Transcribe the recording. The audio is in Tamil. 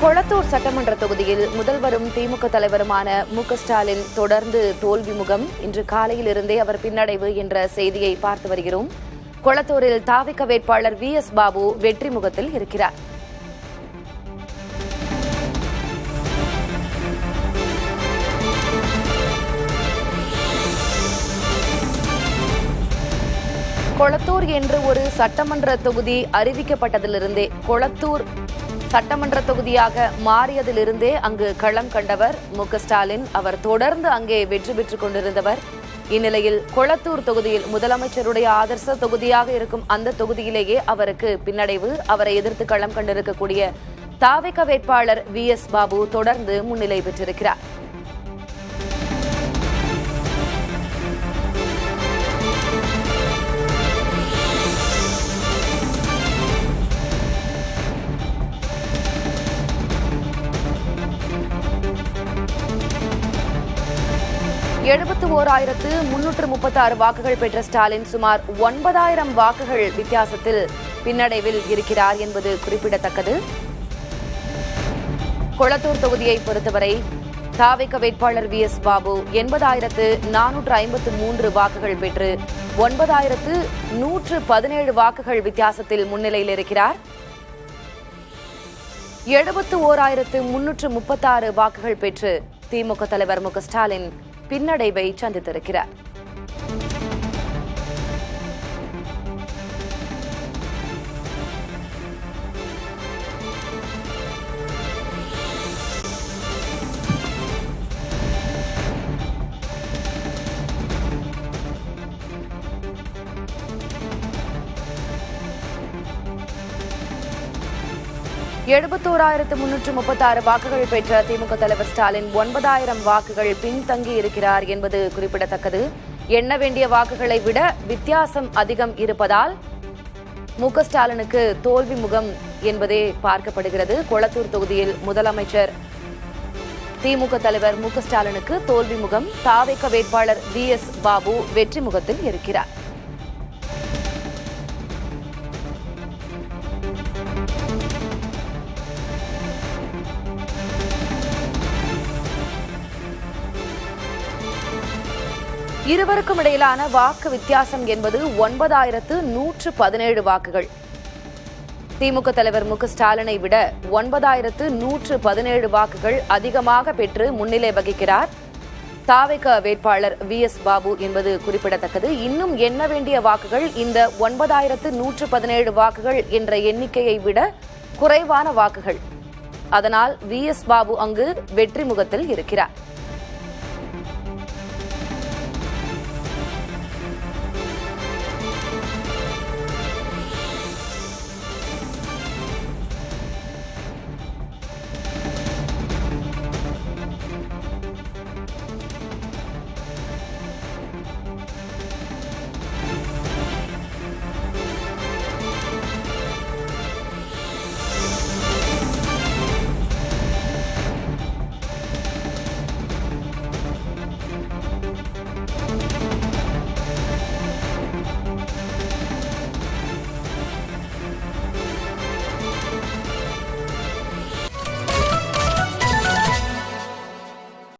கொளத்தூர் சட்டமன்ற தொகுதியில் முதல்வரும் திமுக தலைவருமான மு.க.ஸ்டாலின் தொடர்ந்து தோல்வி முகம். இன்று காலையிலிருந்தே அவர் பின்னடைவு என்ற செய்தியை பார்த்து வருகிறோம். கொளத்தூரில் தாவிக வேட்பாளர் வி.எஸ். பாபு வெற்றி முகத்தில் இருக்கிறார். கொளத்தூர் என்று ஒரு சட்டமன்ற தொகுதி அறிவிக்கப்பட்டதிலிருந்தே, கொளத்தூர் சட்டமன்ற தொகுதியாக மாறியதிலிருந்தே அங்கு களம் கண்டவர் மு.க.ஸ்டாலின். அவர் தொடர்ந்து அங்கே வெற்றி பெற்றுக் கொண்டிருந்தவர். இந்நிலையில் கொளத்தூர் தொகுதியில் முதலமைச்சருடைய ஆதர்ச தொகுதியாக இருக்கும் அந்த தொகுதியிலேயே அவருக்கு பின்னடைவு. அவரை எதிர்த்து களம் கண்டிருக்கக்கூடிய தாவிக வேட்பாளர் வி.எஸ். பாபு தொடர்ந்து முன்னிலை பெற்றிருக்கிறார். (71,336) வாக்குகள் பெற்ற ஸ்டாலின் சுமார் 9,000 வாக்குகள் வித்தியாசத்தில் பின்னடைவில் இருக்கிறார் என்பது குறிப்பிடத்தக்கது. கொளத்தூர் தொகுதியை பொறுத்தவரை தாவிக வேட்பாளர் வி.எஸ். பாபு 80,453 வாக்குகள் பெற்று 9,117 வாக்குகள் வித்தியாசத்தில் முன்னிலையில் இருக்கிறார். 71,336 வாக்குகள் பெற்று திமுக தலைவர் மு.க.ஸ்டாலின் பின்னடைவை சந்தித்திருக்கிறார். (71,336) வாக்குகள் பெற்ற திமுக தலைவர் ஸ்டாலின் 9,000 வாக்குகள் பின்தங்கி இருக்கிறார் என்பது குறிப்பிடத்தக்கது. எண்ண வேண்டிய வாக்குகளை விட வித்தியாசம் அதிகம் இருப்பதால் மு.க.ஸ்டாலினுக்கு தோல்வி முகம் என்பதே பார்க்கப்படுகிறது. கொளத்தூர் தொகுதியில் முதலமைச்சர் திமுக தலைவர் மு.க.ஸ்டாலினுக்கு தோல்வி முகம். தாவிக வேட்பாளர் வி.எஸ். பாபு வெற்றி முகத்தில் இருக்கிறார். இருவருக்கும் இடையிலான வாக்கு வித்தியாசம் என்பது 9,117 வாக்குகள். திமுக தலைவர் மு.க.ஸ்டாலினை விட 9,117 வாக்குகள் அதிகமாக பெற்று முன்னிலை வகிக்கிறார் தாவிக வேட்பாளர் வி.எஸ். பாபு என்பது குறிப்பிடத்தக்கது. இன்னும் எண்ண வேண்டிய வாக்குகள் இந்த 9,117 வாக்குகள் என்ற எண்ணிக்கையை விட குறைவான வாக்குகள். அதனால் வி.எஸ். பாபு அங்கு வெற்றி முகத்தில் இருக்கிறார்.